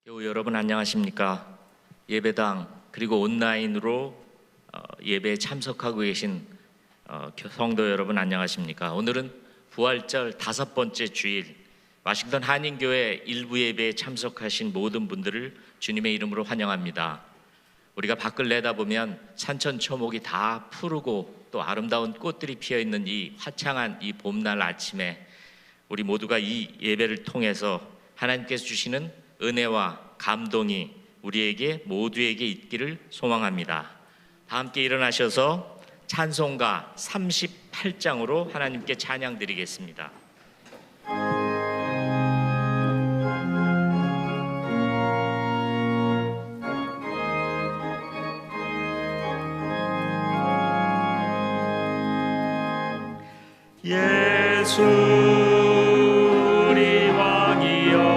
교우 여러분 안녕하십니까? 예배당 그리고 온라인으로 예배에 참석하고 계신 성도 여러분 안녕하십니까? 오늘은 부활절 5번째 주일 와싱턴 한인교회 일부 예배에 참석하신 모든 분들을 주님의 이름으로 환영합니다. 우리가 밖을 내다보면 산천초목이 다 푸르고 또 아름다운 꽃들이 피어있는 이 화창한 이 봄날 아침에 우리 모두가 이 예배를 통해서 하나님께서 주시는 은혜와 감동이 우리에게 모두에게 있기를 소망합니다. 다 함께 일어나셔서 찬송가 38장으로 하나님께 찬양 드리겠습니다. 예수 우리 왕이여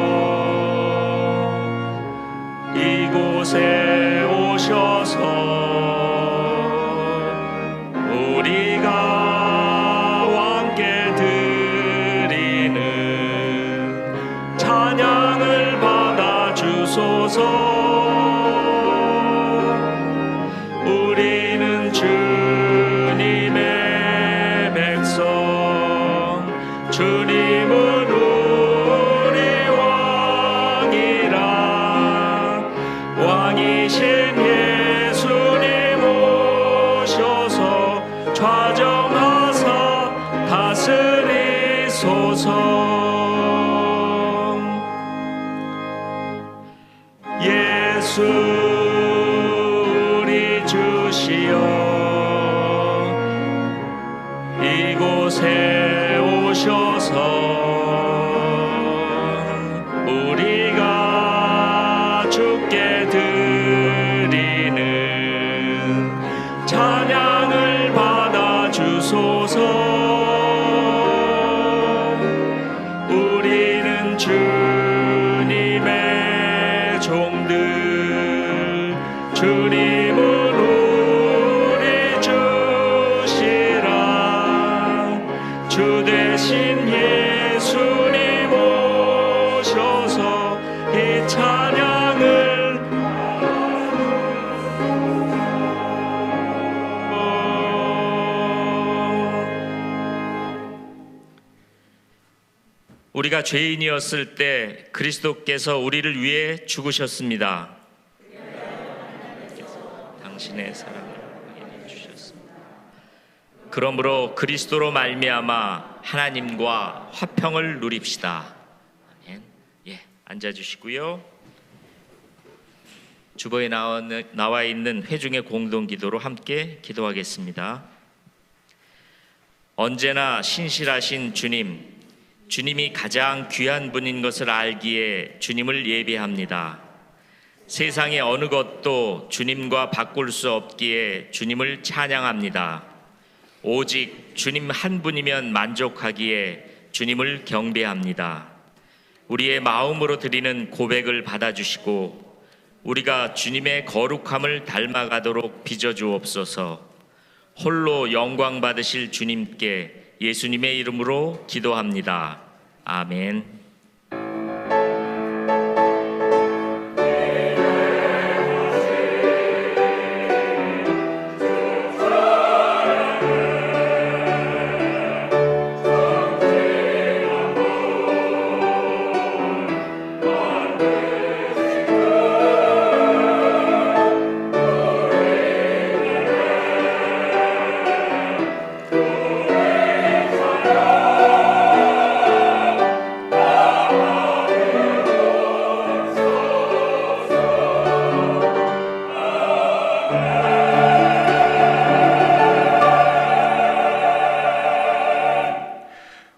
이곳에 오셔서 우리가 왕께 드리는 찬양을 받아 주소서. 우리는 주님의 백성, 주님은 우리 왕이라. 왕이신 예수님 오셔서 좌정하사 다스리소서. 예수 우리 주시여 이곳에 오셔서 우리가 주께 드리는 찬양을 받아 주소서. 우리는 주님의 종들, 주님은 우리 주시라. 주 대신 예수님 오셔서 이 찬양을 우리가 죄인이었을 때 그리스도께서 우리를 위해 죽으셨습니다. 당신의 사랑을 확인해 주셨습니다. 그러므로 그리스도로 말미암아 하나님과 화평을 누립시다. 아멘. 앉아주시고요. 주보에 나와 있는 회중의 공동기도로 함께 기도하겠습니다. 언제나 신실하신 주님, 주님이 가장 귀한 분인 것을 알기에 주님을 예배합니다. 세상의 어느 것도 주님과 바꿀 수 없기에 주님을 찬양합니다. 오직 주님 한 분이면 만족하기에 주님을 경배합니다. 우리의 마음으로 드리는 고백을 받아주시고 우리가 주님의 거룩함을 닮아가도록 빚어주옵소서. 홀로 영광 받으실 주님께 예수님의 이름으로 기도합니다. 아멘.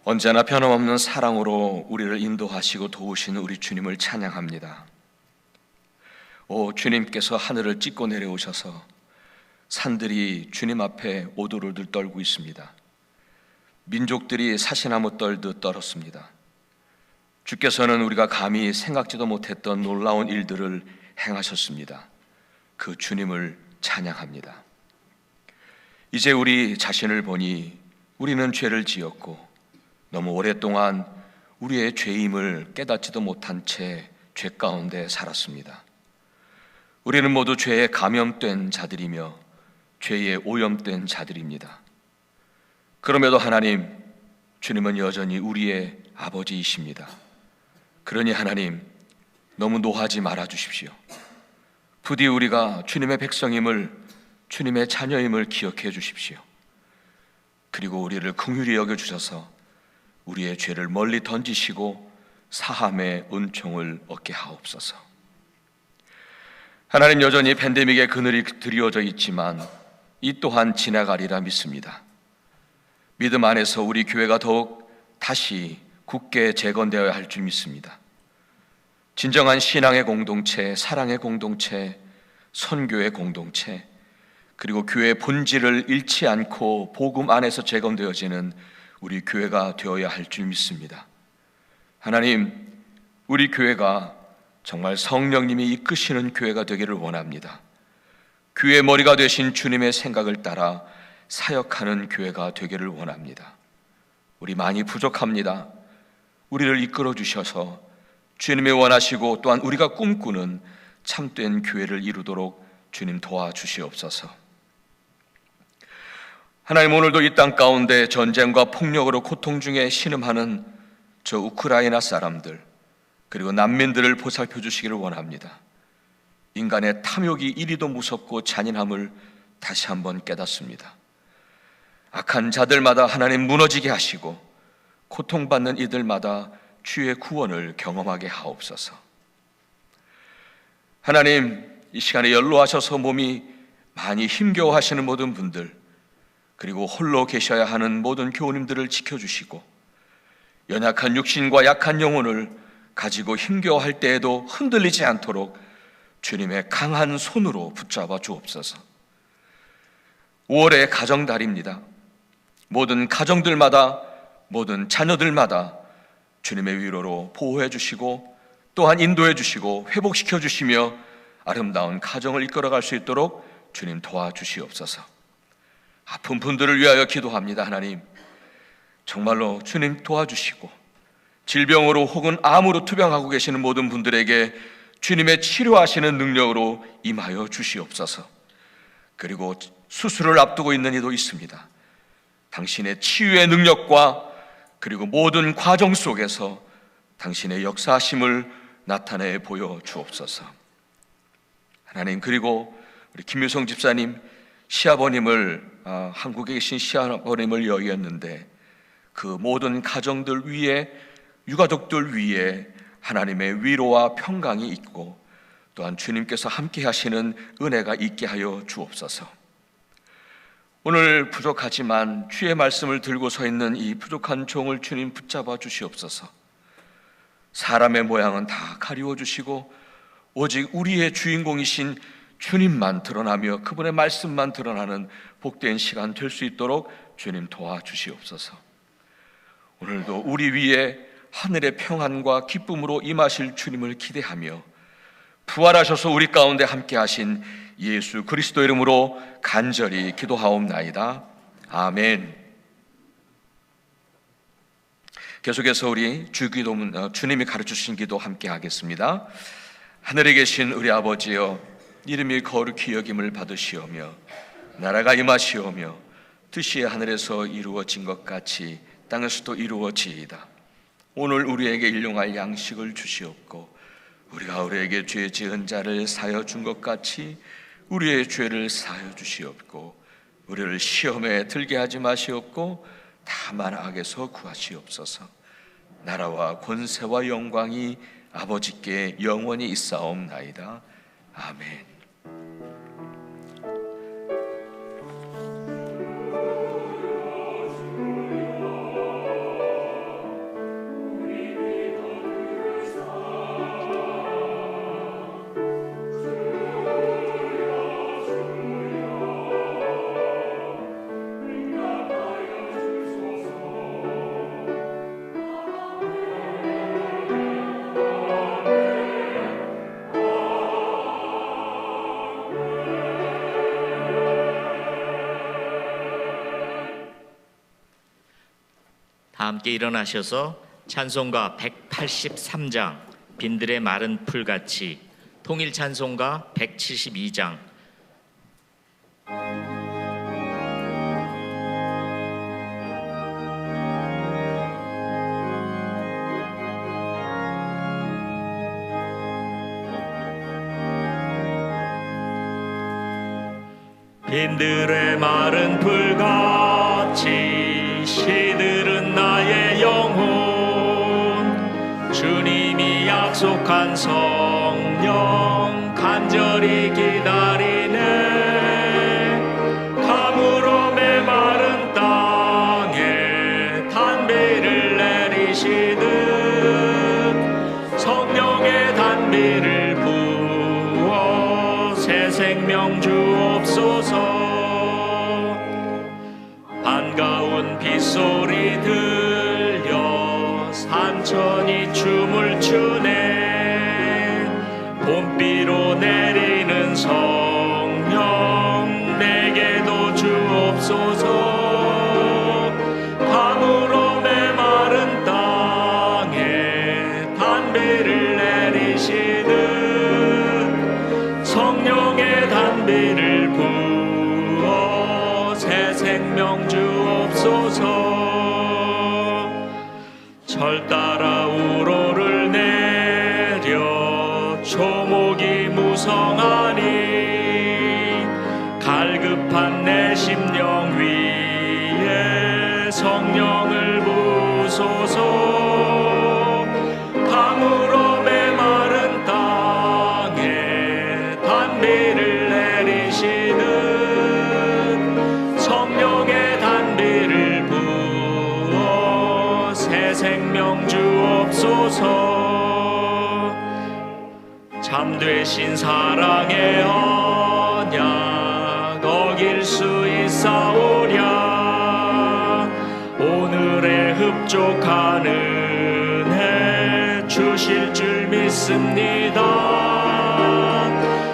언제나 변함없는 사랑으로 우리를 인도하시고 도우시는 우리 주님을 찬양합니다. 오, 주님께서 하늘을 찢고 내려오셔서 산들이 주님 앞에 오도로를 떨고 있습니다. 민족들이 사시나무 떨듯 떨었습니다. 주께서는 우리가 감히 생각지도 못했던 놀라운 일들을 행하셨습니다. 그 주님을 찬양합니다. 이제 우리 자신을 보니 우리는 죄를 지었고 너무 오랫동안 우리의 죄임을 깨닫지도 못한 채 죄 가운데 살았습니다. 우리는 모두 죄에 감염된 자들이며 죄에 오염된 자들입니다. 그럼에도 하나님, 주님은 여전히 우리의 아버지이십니다. 그러니 하나님, 너무 노하지 말아 주십시오. 부디 우리가 주님의 백성임을, 주님의 자녀임을 기억해 주십시오. 그리고 우리를 긍휼히 여겨주셔서 우리의 죄를 멀리 던지시고 사함의 은총을 얻게 하옵소서. 하나님, 여전히 팬데믹의 그늘이 드리워져 있지만 이 또한 지나가리라 믿습니다. 믿음 안에서 우리 교회가 더욱 다시 굳게 재건되어야 할 줄 믿습니다. 진정한 신앙의 공동체, 사랑의 공동체, 선교의 공동체, 그리고 교회의 본질을 잃지 않고 복음 안에서 재건되어지는 우리 교회가 되어야 할 줄 믿습니다. 하나님, 우리 교회가 정말 성령님이 이끄시는 교회가 되기를 원합니다. 교회의 머리가 되신 주님의 생각을 따라 사역하는 교회가 되기를 원합니다. 우리 많이 부족합니다. 우리를 이끌어 주셔서 주님이 원하시고 또한 우리가 꿈꾸는 참된 교회를 이루도록 주님 도와주시옵소서. 하나님, 오늘도 이 땅 가운데 전쟁과 폭력으로 고통 중에 신음하는 저 우크라이나 사람들, 그리고 난민들을 보살펴 주시기를 원합니다. 인간의 탐욕이 이리도 무섭고 잔인함을 다시 한번 깨닫습니다. 악한 자들마다 하나님 무너지게 하시고 고통받는 이들마다 주의 구원을 경험하게 하옵소서. 하나님, 이 시간에 연로하셔서 몸이 많이 힘겨워하시는 모든 분들, 그리고 홀로 계셔야 하는 모든 교우님들을 지켜주시고 연약한 육신과 약한 영혼을 가지고 힘겨워할 때에도 흔들리지 않도록 주님의 강한 손으로 붙잡아 주옵소서. 5월의 가정달입니다. 모든 가정들마다, 모든 자녀들마다 주님의 위로로 보호해 주시고 또한 인도해 주시고 회복시켜 주시며 아름다운 가정을 이끌어갈 수 있도록 주님 도와주시옵소서. 아픈 분들을 위하여 기도합니다. 하나님, 정말로 주님 도와주시고 질병으로 혹은 암으로 투병하고 계시는 모든 분들에게 주님의 치료하시는 능력으로 임하여 주시옵소서. 그리고 수술을 앞두고 있는 이도 있습니다. 당신의 치유의 능력과 그리고 모든 과정 속에서 당신의 역사하심을 나타내 보여 주옵소서. 하나님, 그리고 우리 김유성 집사님 시아버님을 한국에 계신 시아버님을 여의었는데 그 모든 가정들 위에, 유가족들 위에 하나님의 위로와 평강이 있고 또한 주님께서 함께 하시는 은혜가 있게 하여 주옵소서. 오늘 부족하지만 주의 말씀을 들고 서 있는 이 부족한 종을 주님 붙잡아 주시옵소서. 사람의 모양은 다 가리워 주시고 오직 우리의 주인공이신 주님만 드러나며 그분의 말씀만 드러나는 복된 시간 될 수 있도록 주님 도와주시옵소서. 오늘도 우리 위에 하늘의 평안과 기쁨으로 임하실 주님을 기대하며 부활하셔서 우리 가운데 함께 하신 예수 그리스도 이름으로 간절히 기도하옵나이다. 아멘. 계속해서 우리 주기도문, 주님이 가르치신 기도 함께 하겠습니다. 하늘에 계신 우리 아버지여, 이름이 거룩히 여김을 받으시오며 나라가 임하시오며 뜻이 하늘에서 이루어진 것 같이 땅에서도 이루어지이다. 오늘 우리에게 일용할 양식을 주시옵고 우리가 우리에게 죄 지은 자를 사하여 준 것 같이 우리의 죄를 사하여 주시옵고 우리를 시험에 들게 하지 마시옵고 다만 악에서 구하시옵소서. 나라와 권세와 영광이 아버지께 영원히 있사옵나이다. 아멘. 다 함께 일어나셔서 찬송가 183장 빈들의 마른 풀같이. 통일 찬송가 172장. 빈들의 마른 풀같이 시들은 나의 영혼, 주님이 약속한 성령 간절히 기다리네. 가물어 메마른 땅에 단비를 내리시듯 성령의 단비를 부어 새 생명 주옵소서. 반가운 빗소리 들려 산천이 춤을 추네. 봄비로 내리는 성령 내게도 주옵소서. 가물어 메마른 땅에 단비를 내리시듯 성령의 단비를 부어 새 생명 주옵소서. 철 따라 우로를 내려 초목이 무성하니 갈급한 내 심령 위에 성령을 부소서. 가물어 메마른 땅에 단비를 내리시듯 성령의 단비를 부어 새 생명 주옵소서. 참되신 사랑의 언약 어길 수 있사오랴. 오늘의 흡족한 은혜 주실 줄 믿습니다.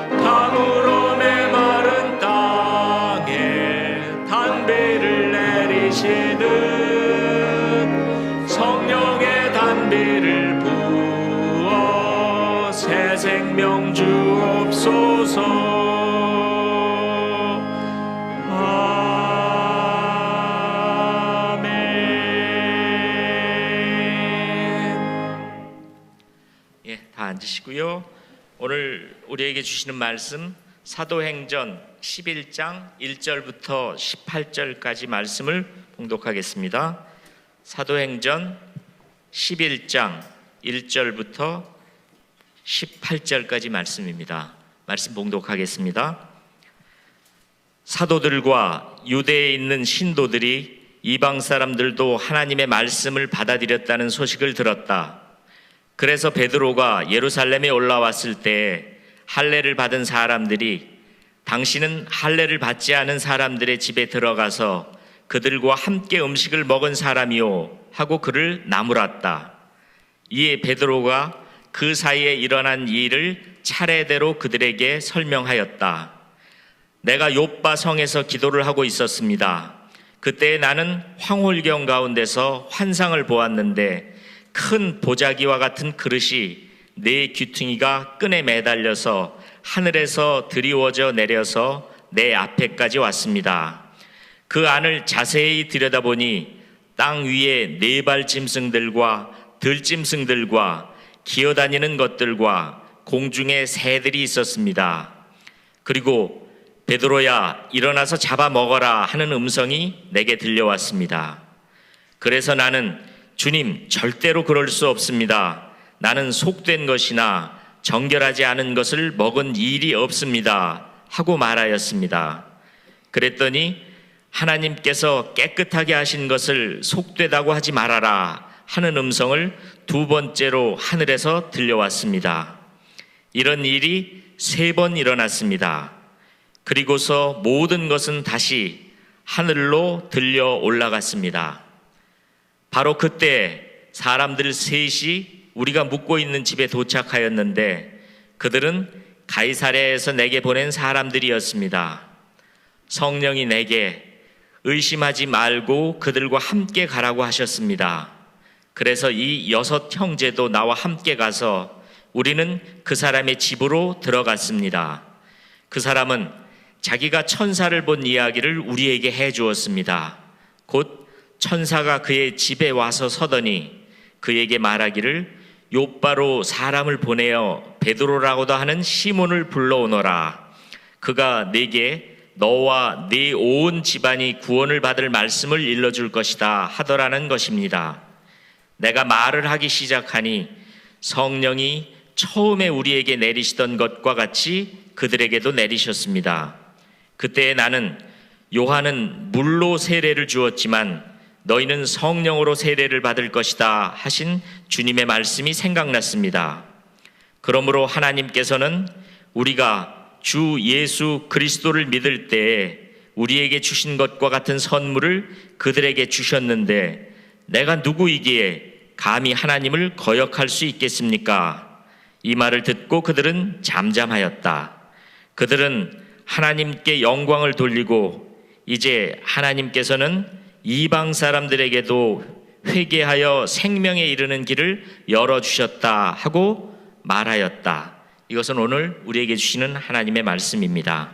가물어 메마른 땅에 단비를 내리시듯 성령의 단비를 부어 새 생명 주옵소서. 예, 다 앉으시고요. 오늘 우리에게 주시는 말씀 사도행전 11장 1절부터 18절까지 말씀을 봉독하겠습니다. 사도행전 11장 1절부터 18절까지 말씀입니다. 말씀 봉독하겠습니다. 사도들과 유대에 있는 신도들이 이방 사람들도 하나님의 말씀을 받아들였다는 소식을 들었다. 그래서 베드로가 예루살렘에 올라왔을 때 할례를 받은 사람들이 당신은 할례를 받지 않은 사람들의 집에 들어가서 그들과 함께 음식을 먹은 사람이요 하고 그를 나무랐다. 이에 베드로가 그 사이에 일어난 일을 차례대로 그들에게 설명하였다. 내가 욥바 성에서 기도를 하고 있었습니다. 그때 나는 황홀경 가운데서 환상을 보았는데 큰 보자기와 같은 그릇이 네 귀퉁이가 끈에 매달려서 하늘에서 드리워져 내려서 내 앞에까지 왔습니다. 그 안을 자세히 들여다보니 땅 위에 네발 짐승들과 들짐승들과 기어다니는 것들과 공중에 새들이 있었습니다. 그리고 베드로야 일어나서 잡아먹어라 하는 음성이 내게 들려왔습니다. 그래서 나는 주님 절대로 그럴 수 없습니다. 나는 속된 것이나 정결하지 않은 것을 먹은 일이 없습니다 하고 말하였습니다. 그랬더니 하나님께서 깨끗하게 하신 것을 속되다고 하지 말아라 하는 음성을 두 번째로 하늘에서 들려왔습니다. 이런 일이 3번 일어났습니다. 그리고서 모든 것은 다시 하늘로 들려 올라갔습니다. 바로 그때 사람들 셋이 우리가 묵고 있는 집에 도착하였는데 그들은 가이사랴에서 내게 보낸 사람들이었습니다. 성령이 내게 의심하지 말고 그들과 함께 가라고 하셨습니다. 그래서 이 6 형제도 나와 함께 가서 우리는 그 사람의 집으로 들어갔습니다. 그 사람은 자기가 천사를 본 이야기를 우리에게 해 주었습니다. 곧 천사가 그의 집에 와서 서더니 그에게 말하기를 요바로 사람을 보내어 베드로라고도 하는 시몬을 불러오너라. 그가 네게 너와 네 온 집안이 구원을 받을 말씀을 일러줄 것이다 하더라는 것입니다. 내가 말을 하기 시작하니 성령이 처음에 우리에게 내리시던 것과 같이 그들에게도 내리셨습니다. 그때 나는 요한은 물로 세례를 주었지만 너희는 성령으로 세례를 받을 것이다 하신 주님의 말씀이 생각났습니다. 그러므로 하나님께서는 우리가 주 예수 그리스도를 믿을 때에 우리에게 주신 것과 같은 선물을 그들에게 주셨는데 내가 누구이기에 감히 하나님을 거역할 수 있겠습니까? 이 말을 듣고 그들은 잠잠하였다. 그들은 하나님께 영광을 돌리고 이제 하나님께서는 이방 사람들에게도 회개하여 생명에 이르는 길을 열어주셨다 하고 말하였다. 이것은 오늘 우리에게 주시는 하나님의 말씀입니다.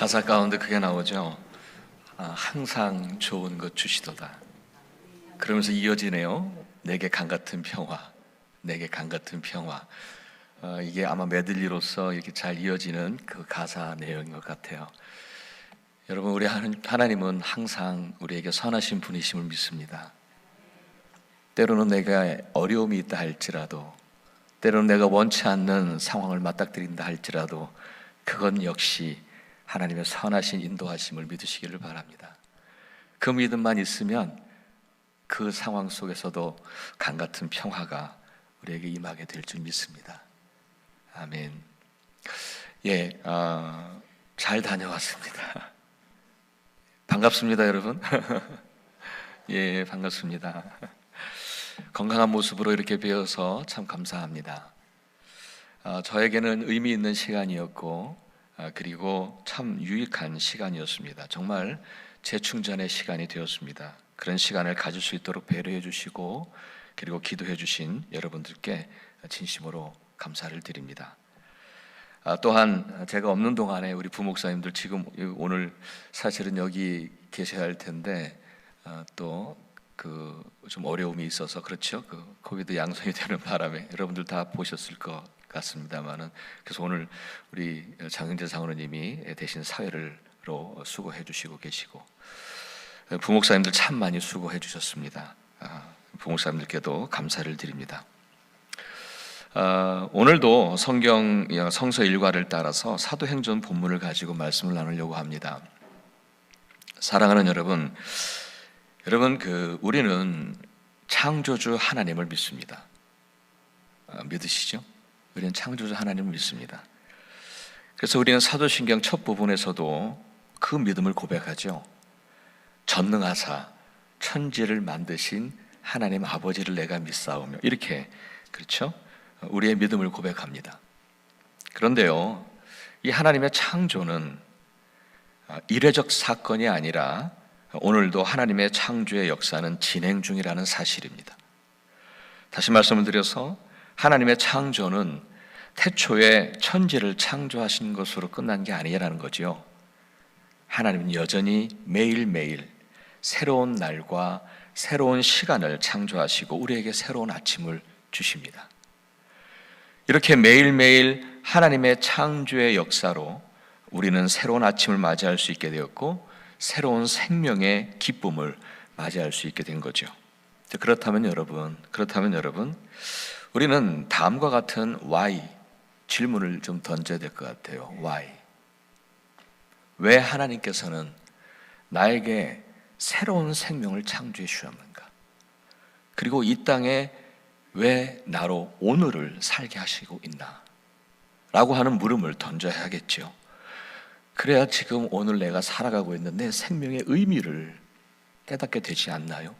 가사 가운데 그게 나오죠. 항상 좋은 것 주시도다. 그러면서 이어지네요. 내게 강 같은 평화, 내게 강 같은 평화. 이게 아마 메들리로서 이렇게 잘 이어지는 그 가사 내용인 것 같아요. 여러분, 우리 하나님은 항상 우리에게 선하신 분이심을 믿습니다. 때로는 내가 어려움이 있다 할지라도, 때로는 내가 원치 않는 상황을 맞닥뜨린다 할지라도 그건 역시 하나님의 선하신 인도하심을 믿으시기를 바랍니다. 그 믿음만 있으면 그 상황 속에서도 강 같은 평화가 우리에게 임하게 될 줄 믿습니다. 아멘. 잘 다녀왔습니다. 반갑습니다, 여러분. 반갑습니다. 건강한 모습으로 이렇게 뵈어서 참 감사합니다. 저에게는 의미 있는 시간이었고, 그리고 참 유익한 시간이었습니다. 정말 재충전의 시간이 되었습니다. 그런 시간을 가질 수 있도록 배려해 주시고, 그리고 기도해 주신 여러분들께 진심으로 감사를 드립니다. 또한 제가 없는 동안에 우리 부목사님들 지금 오늘 사실은 여기 계셔야 할 텐데 또 그 좀 어려움이 있어서 그렇죠. 그 코비드 양성이 되는 바람에 여러분들 다 보셨을 것 같습니다만은, 그래서 오늘 우리 장영재 장로님이 대신 사회를로 수고해 주시고 계시고, 부목사님들 참 많이 수고해 주셨습니다. 부목사님들께도 감사를 드립니다. 오늘도 성서 일과를 따라서 사도행전 본문을 가지고 말씀을 나누려고 합니다. 사랑하는 여러분, 우리는 창조주 하나님을 믿습니다. 믿으시죠? 우리는 창조주 하나님을 믿습니다. 그래서 우리는 사도신경 첫 부분에서도 그 믿음을 고백하죠. 전능하사 천지를 만드신 하나님 아버지를 내가 믿사오며, 이렇게, 그렇죠? 우리의 믿음을 고백합니다. 그런데요, 이 하나님의 창조는 이례적 사건이 아니라 오늘도 하나님의 창조의 역사는 진행 중이라는 사실입니다. 다시 말씀을 드려서 하나님의 창조는 태초에 천지를 창조하신 것으로 끝난 게 아니라는 거죠. 하나님은 여전히 매일매일 새로운 날과 새로운 시간을 창조하시고 우리에게 새로운 아침을 주십니다. 이렇게 매일매일 하나님의 창조의 역사로 우리는 새로운 아침을 맞이할 수 있게 되었고, 새로운 생명의 기쁨을 맞이할 수 있게 된 거죠. 그렇다면 여러분, 우리는 다음과 같은 why 질문을 좀 던져야 될 것 같아요. why? 왜 하나님께서는 나에게 새로운 생명을 창조해 주셨는가? 그리고 이 땅에 왜 나로 오늘을 살게 하시고 있나? 라고 하는 물음을 던져야겠죠. 그래야 지금 오늘 내가 살아가고 있는 내 생명의 의미를 깨닫게 되지 않나요?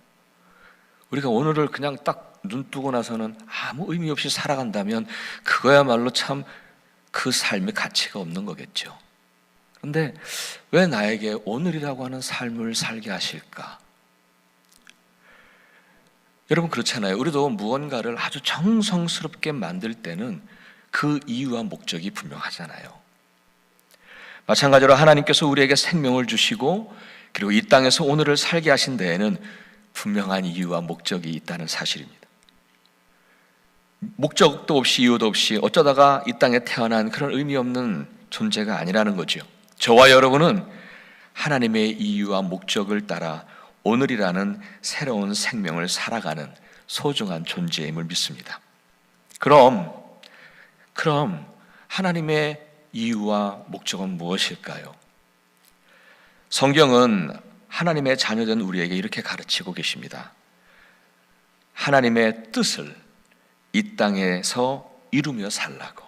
우리가 오늘을 그냥 딱 눈 뜨고 나서는 아무 의미 없이 살아간다면 그거야말로 참 그 삶의 가치가 없는 거겠죠. 그런데 왜 나에게 오늘이라고 하는 삶을 살게 하실까? 여러분, 그렇잖아요. 우리도 무언가를 아주 정성스럽게 만들 때는 그 이유와 목적이 분명하잖아요. 마찬가지로 하나님께서 우리에게 생명을 주시고 그리고 이 땅에서 오늘을 살게 하신 데에는 분명한 이유와 목적이 있다는 사실입니다. 목적도 없이 이유도 없이 어쩌다가 이 땅에 태어난 그런 의미 없는 존재가 아니라는 거죠. 저와 여러분은 하나님의 이유와 목적을 따라 오늘이라는 새로운 생명을 살아가는 소중한 존재임을 믿습니다. 그럼 하나님의 이유와 목적은 무엇일까요? 성경은 하나님의 자녀된 우리에게 이렇게 가르치고 계십니다. 하나님의 뜻을 이 땅에서 이루며 살라고.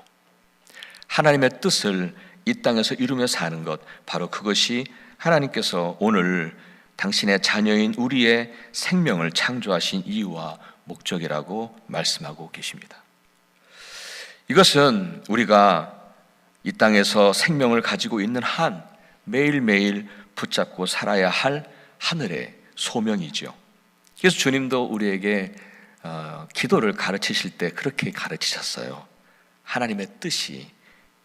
하나님의 뜻을 이 땅에서 이루며 사는 것, 바로 그것이 하나님께서 오늘 당신의 자녀인 우리의 생명을 창조하신 이유와 목적이라고 말씀하고 계십니다. 이것은 우리가 이 땅에서 생명을 가지고 있는 한 매일매일 붙잡고 살아야 할 하늘의 소명이죠. 그래서 주님도 우리에게 기도를 가르치실 때 그렇게 가르치셨어요. 하나님의 뜻이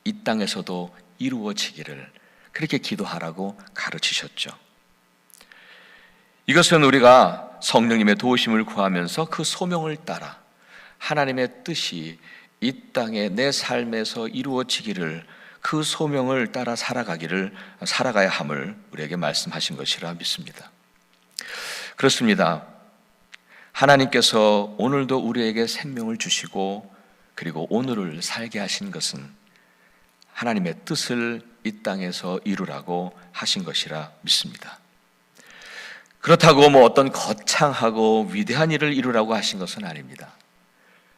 이 땅에서도 이루어지기를 그렇게 기도하라고 가르치셨죠. 이것은 우리가 성령님의 도우심을 구하면서 그 소명을 따라 하나님의 뜻이 이 땅에 내 삶에서 이루어지기를, 그 소명을 따라 살아가야 함을 우리에게 말씀하신 것이라 믿습니다. 그렇습니다. 하나님께서 오늘도 우리에게 생명을 주시고 그리고 오늘을 살게 하신 것은 하나님의 뜻을 이 땅에서 이루라고 하신 것이라 믿습니다. 그렇다고 어떤 거창하고 위대한 일을 이루라고 하신 것은 아닙니다.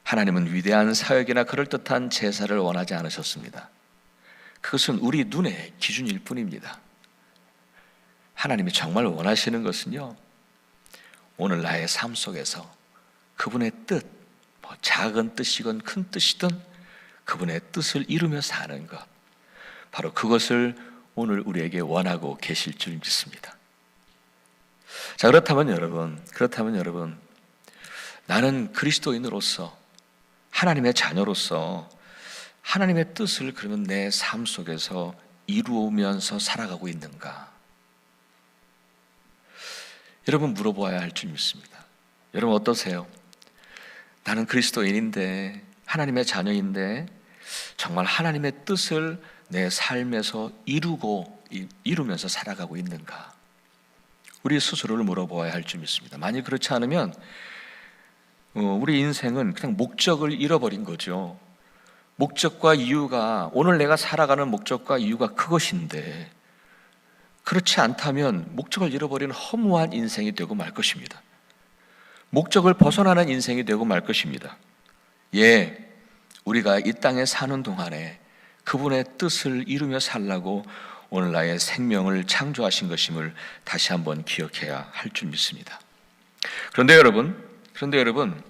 하나님은 위대한 사역이나 그럴듯한 제사를 원하지 않으셨습니다. 그것은 우리 눈의 기준일 뿐입니다. 하나님이 정말 원하시는 것은요, 오늘 나의 삶 속에서 그분의 뜻, 작은 뜻이건 큰 뜻이든 그분의 뜻을 이루며 사는 것, 바로 그것을 오늘 우리에게 원하고 계실 줄 믿습니다. 자, 그렇다면 여러분, 나는 그리스도인으로서, 하나님의 자녀로서 하나님의 뜻을 그러면 내 삶 속에서 이루면서 살아가고 있는가? 여러분, 물어보아야 할 줄 믿습니다. 여러분 어떠세요? 나는 그리스도인인데, 하나님의 자녀인데 정말 하나님의 뜻을 내 삶에서 이루면서 살아가고 있는가? 우리 스스로를 물어보아야 할 줄 믿습니다. 만약 그렇지 않으면 우리 인생은 그냥 목적을 잃어버린 거죠. 목적과 이유가, 오늘 내가 살아가는 목적과 이유가 그것인데, 그렇지 않다면 목적을 잃어버린 허무한 인생이 되고 말 것입니다. 목적을 벗어나는 인생이 되고 말 것입니다. 우리가 이 땅에 사는 동안에 그분의 뜻을 이루며 살라고 오늘 나의 생명을 창조하신 것임을 다시 한번 기억해야 할 줄 믿습니다. 그런데 여러분,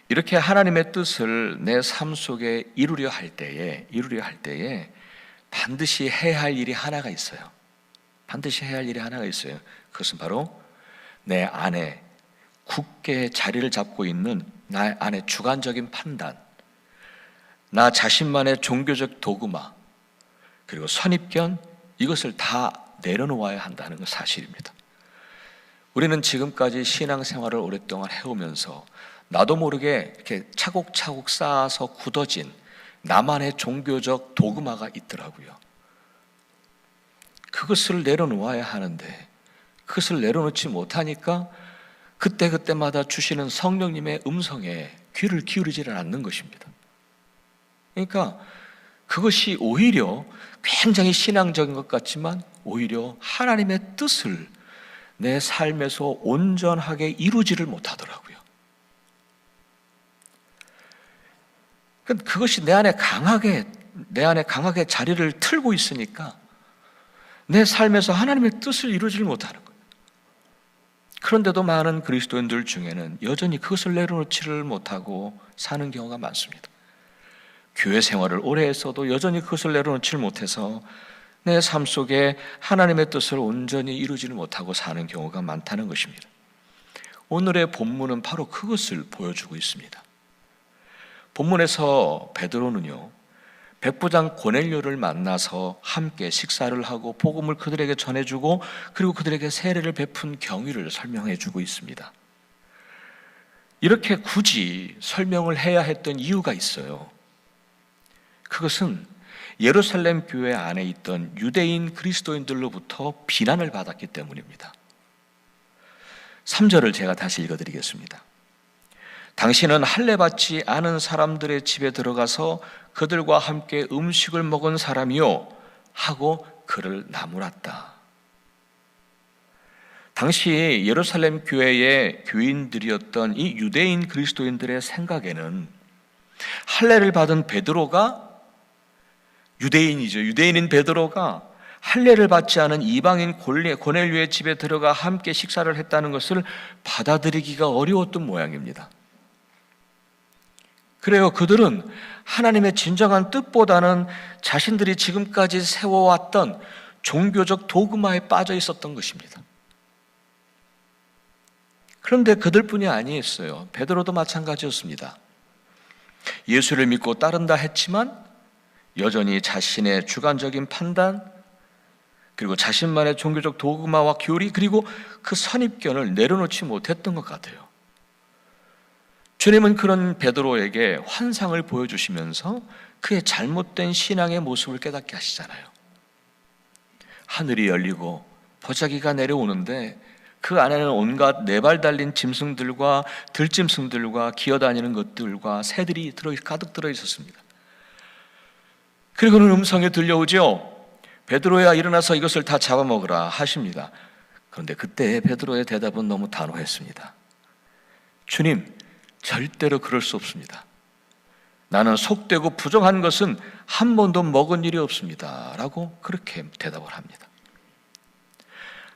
이렇게 하나님의 뜻을 내 삶 속에 이루려 할 때에 반드시 해야 할 일이 하나가 있어요. 그것은 바로 내 안에 굳게 자리를 잡고 있는 나 안에 주관적인 판단, 나 자신만의 종교적 도그마, 그리고 선입견, 이것을 다 내려놓아야 한다는 건 사실입니다. 우리는 지금까지 신앙생활을 오랫동안 해오면서 나도 모르게 이렇게 차곡차곡 쌓아서 굳어진 나만의 종교적 도그마가 있더라고요. 그것을 내려놓아야 하는데, 그것을 내려놓지 못하니까 그때마다 주시는 성령님의 음성에 귀를 기울이지를 않는 것입니다. 그러니까 그것이 오히려 굉장히 신앙적인 것 같지만 오히려 하나님의 뜻을 내 삶에서 온전하게 이루지를 못하더라고요. 그것이 내 안에 강하게 자리를 틀고 있으니까 내 삶에서 하나님의 뜻을 이루지를 못하는 거예요. 그런데도 많은 그리스도인들 중에는 여전히 그것을 내려놓지를 못하고 사는 경우가 많습니다. 교회 생활을 오래 했어도 여전히 그것을 내려놓지를 못해서 내 삶 속에 하나님의 뜻을 온전히 이루지를 못하고 사는 경우가 많다는 것입니다. 오늘의 본문은 바로 그것을 보여주고 있습니다. 본문에서 베드로는요, 백부장 고넬료를 만나서 함께 식사를 하고 복음을 그들에게 전해주고 그리고 그들에게 세례를 베푼 경위를 설명해주고 있습니다. 이렇게 굳이 설명을 해야 했던 이유가 있어요. 그것은 예루살렘 교회 안에 있던 유대인 그리스도인들로부터 비난을 받았기 때문입니다. 3절을 제가 다시 읽어드리겠습니다. 당신은 할례받지 않은 사람들의 집에 들어가서 그들과 함께 음식을 먹은 사람이요 하고 그를 나무랐다. 당시 예루살렘 교회의 교인들이었던 이 유대인 그리스도인들의 생각에는 할례를 받은 베드로가 유대인인 베드로가 할례를 받지 않은 이방인 고넬료의 집에 들어가 함께 식사를 했다는 것을 받아들이기가 어려웠던 모양입니다. 그래요, 그들은 하나님의 진정한 뜻보다는 자신들이 지금까지 세워왔던 종교적 도그마에 빠져 있었던 것입니다. 그런데 그들뿐이 아니었어요. 베드로도 마찬가지였습니다. 예수를 믿고 따른다 했지만 여전히 자신의 주관적인 판단, 그리고 자신만의 종교적 도그마와 교리, 그리고 그 선입견을 내려놓지 못했던 것 같아요. 주님은 그런 베드로에게 환상을 보여주시면서 그의 잘못된 신앙의 모습을 깨닫게 하시잖아요. 하늘이 열리고 보자기가 내려오는데 그 안에는 온갖 네 발 달린 짐승들과 들짐승들과 기어다니는 것들과 새들이 가득 들어 있었습니다. 그리고는 음성이 들려오죠. 베드로야, 일어나서 이것을 다 잡아먹으라 하십니다. 그런데 그때 베드로의 대답은 너무 단호했습니다. 주님, 절대로 그럴 수 없습니다. 나는 속되고 부정한 것은 한 번도 먹은 일이 없습니다 라고 그렇게 대답을 합니다.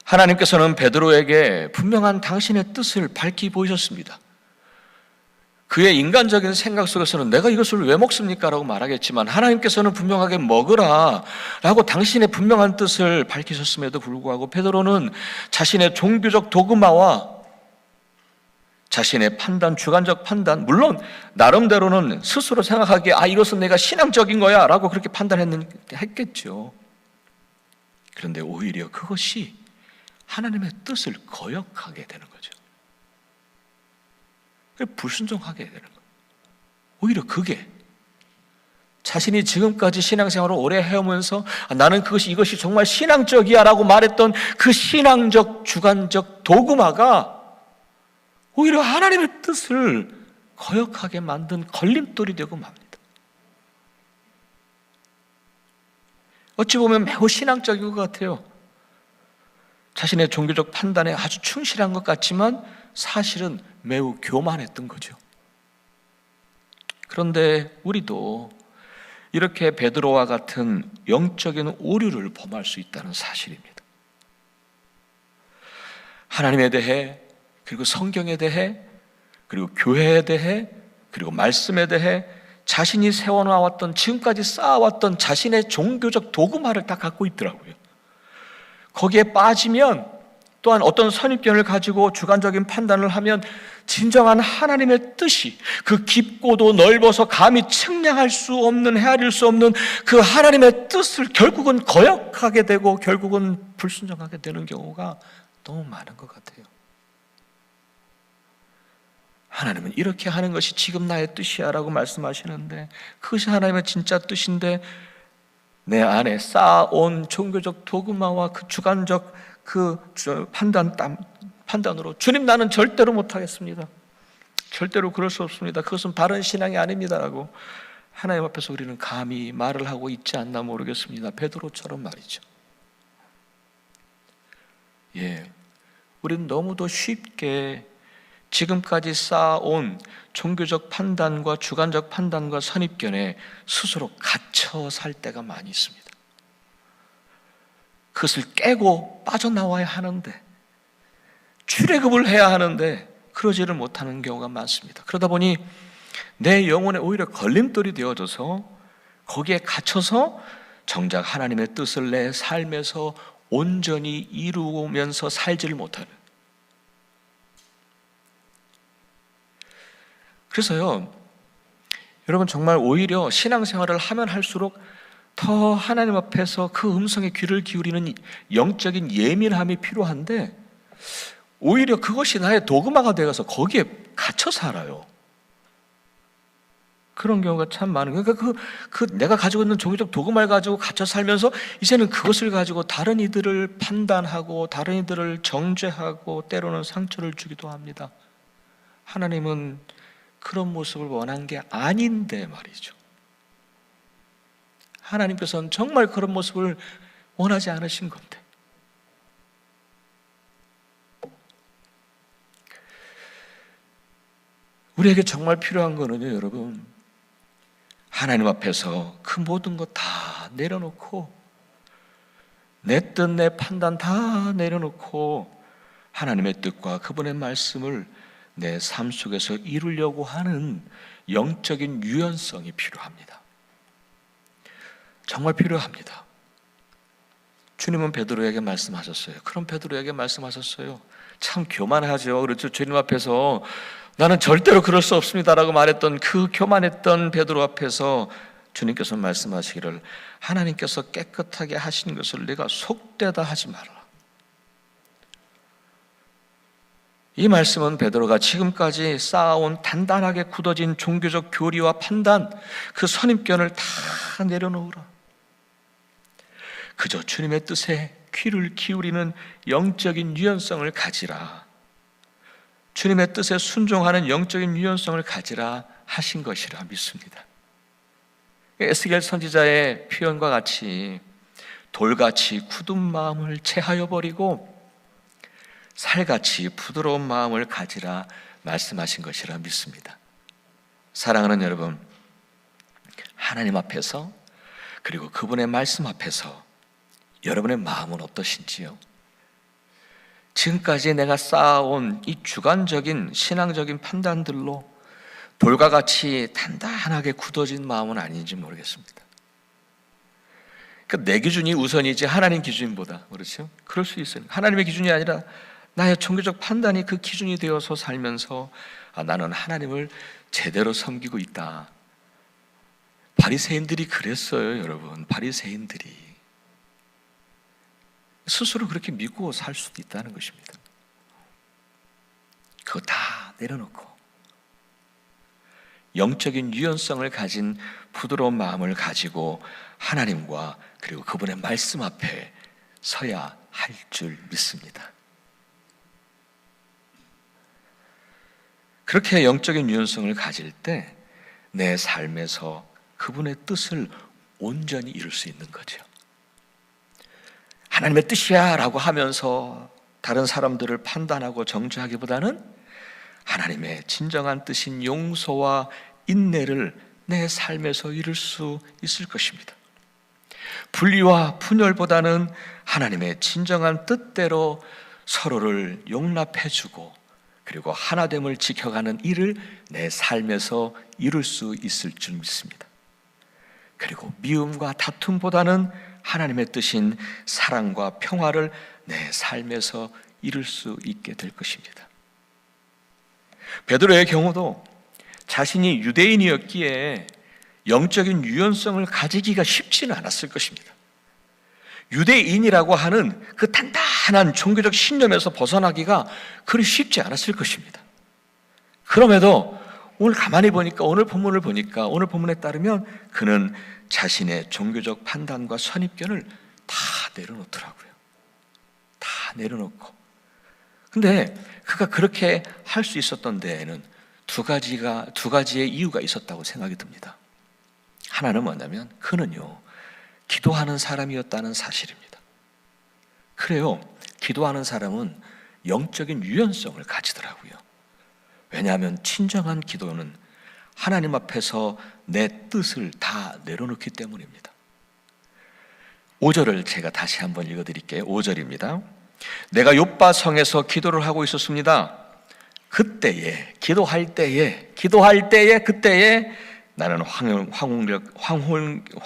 하나님께서는 베드로에게 분명한 당신의 뜻을 밝히 보이셨습니다. 그의 인간적인 생각 속에서는 내가 이것을 왜 먹습니까? 라고 말하겠지만 하나님께서는 분명하게 먹으라 라고 당신의 분명한 뜻을 밝히셨음에도 불구하고 베드로는 자신의 종교적 도그마와 자신의 판단, 주관적 판단, 물론 나름대로는 스스로 생각하기에 이것은 내가 신앙적인 거야 라고 그렇게 판단했겠죠. 그런데 오히려 그것이 하나님의 뜻을 거역하게 되는 거죠. 불순종하게 되는 거예요. 오히려 그게 자신이 지금까지 신앙생활을 오래 해오면서 나는 이것이 정말 신앙적이야 라고 말했던 그 신앙적 주관적 도구마가 오히려 하나님의 뜻을 거역하게 만든 걸림돌이 되고 맙니다. 어찌 보면 매우 신앙적인 것 같아요. 자신의 종교적 판단에 아주 충실한 것 같지만 사실은 매우 교만했던 거죠. 그런데 우리도 이렇게 베드로와 같은 영적인 오류를 범할 수 있다는 사실입니다. 하나님에 대해, 그리고 성경에 대해, 그리고 교회에 대해, 그리고 말씀에 대해 자신이 세워나왔던, 지금까지 쌓아왔던 자신의 종교적 도구마를 다 갖고 있더라고요. 거기에 빠지면, 또한 어떤 선입견을 가지고 주관적인 판단을 하면 진정한 하나님의 뜻이, 그 깊고도 넓어서 감히 측량할 수 없는, 헤아릴 수 없는 그 하나님의 뜻을 결국은 거역하게 되고 결국은 불순종하게 되는 경우가 너무 많은 것 같아요. 하나님은 이렇게 하는 것이 지금 나의 뜻이야 라고 말씀하시는데 그것이 하나님의 진짜 뜻인데 내 안에 쌓아온 종교적 도그마와 그 주관적 그 판단으로 주님, 나는 절대로 못하겠습니다. 절대로 그럴 수 없습니다. 그것은 바른 신앙이 아닙니다라고 하나님 앞에서 우리는 감히 말을 하고 있지 않나 모르겠습니다. 베드로처럼 말이죠. 우리는 너무도 쉽게 지금까지 쌓아온 종교적 판단과 주관적 판단과 선입견에 스스로 갇혀 살 때가 많이 있습니다. 그것을 깨고 빠져나와야 하는데, 출애굽을 해야 하는데 그러지를 못하는 경우가 많습니다. 그러다 보니 내 영혼에 오히려 걸림돌이 되어져서 거기에 갇혀서 정작 하나님의 뜻을 내 삶에서 온전히 이루면서 살지를 못하는. 그래서요, 여러분 정말 오히려 신앙생활을 하면 할수록 더 하나님 앞에서 그 음성에 귀를 기울이는 영적인 예민함이 필요한데 오히려 그것이 나의 도그마가 되어서 거기에 갇혀 살아요. 그런 경우가 참 많은 거예요. 그러니까 내가 가지고 있는 종교적 도그마를 가지고 갇혀 살면서 이제는 그것을 가지고 다른 이들을 판단하고 다른 이들을 정죄하고 때로는 상처를 주기도 합니다. 하나님은 그런 모습을 원한 게 아닌데 말이죠. 하나님께서는 정말 그런 모습을 원하지 않으신 건데. 우리에게 정말 필요한 거는요, 여러분, 하나님 앞에서 그 모든 것 다 내려놓고 내 뜻, 내 판단 다 내려놓고 하나님의 뜻과 그분의 말씀을 내 삶 속에서 이루려고 하는 영적인 유연성이 필요합니다. 정말 필요합니다. 주님은 베드로에게 말씀하셨어요. 그럼 베드로에게 말씀하셨어요. 참 교만하죠. 그렇죠. 주님 앞에서 나는 절대로 그럴 수 없습니다라고 말했던 그 교만했던 베드로 앞에서 주님께서 말씀하시기를 하나님께서 깨끗하게 하신 것을 내가 속되다 하지 말라. 이 말씀은 베드로가 지금까지 쌓아온 단단하게 굳어진 종교적 교리와 판단, 그 선입견을 다 내려놓으라. 그저 주님의 뜻에 귀를 기울이는 영적인 유연성을 가지라. 주님의 뜻에 순종하는 영적인 유연성을 가지라 하신 것이라 믿습니다. 에스겔 선지자의 표현과 같이 돌같이 굳은 마음을 제하여 버리고 살같이 부드러운 마음을 가지라 말씀하신 것이라 믿습니다. 사랑하는 여러분, 하나님 앞에서 그리고 그분의 말씀 앞에서 여러분의 마음은 어떠신지요? 지금까지 내가 쌓아온 이 주관적인 신앙적인 판단들로 돌과 같이 단단하게 굳어진 마음은 아닌지 모르겠습니다. 내 기준이 우선이지 하나님 기준보다, 그렇죠? 그럴 수 있어요. 하나님의 기준이 아니라 나의 종교적 판단이 그 기준이 되어서 살면서 나는 하나님을 제대로 섬기고 있다. 바리새인들이 그랬어요, 여러분. 바리새인들이 스스로 그렇게 믿고 살 수도 있다는 것입니다. 그거 다 내려놓고 영적인 유연성을 가진 부드러운 마음을 가지고 하나님과 그리고 그분의 말씀 앞에 서야 할 줄 믿습니다. 그렇게 영적인 유연성을 가질 때 내 삶에서 그분의 뜻을 온전히 이룰 수 있는 거죠. 하나님의 뜻이야 라고 하면서 다른 사람들을 판단하고 정죄하기보다는 하나님의 진정한 뜻인 용서와 인내를 내 삶에서 이룰 수 있을 것입니다. 분리와 분열보다는 하나님의 진정한 뜻대로 서로를 용납해주고 그리고 하나됨을 지켜가는 일을 내 삶에서 이룰 수 있을 줄 믿습니다. 그리고 미움과 다툼보다는 하나님의 뜻인 사랑과 평화를 내 삶에서 이룰 수 있게 될 것입니다. 베드로의 경우도 자신이 유대인이었기에 영적인 유연성을 가지기가 쉽지는 않았을 것입니다. 유대인이라고 하는 그 단단한 종교적 신념에서 벗어나기가 그리 쉽지 않았을 것입니다. 그럼에도 오늘 가만히 보니까 오늘 본문에 따르면 그는 자신의 종교적 판단과 선입견을 다 내려놓더라고요. 다 내려놓고. 근데 그가 그렇게 할 수 있었던 데에는 두 가지의 이유가 있었다고 생각이 듭니다. 하나는 뭐냐면 그는요, 기도하는 사람이었다는 사실입니다. 그래요, 기도하는 사람은 영적인 유연성을 가지더라고요. 왜냐하면 진정한 기도는 하나님 앞에서 내 뜻을 다 내려놓기 때문입니다. 5절을 제가 다시 한번 읽어드릴게요. 5절입니다. 내가 욥바 성에서 기도를 하고 있었습니다. 그때에 나는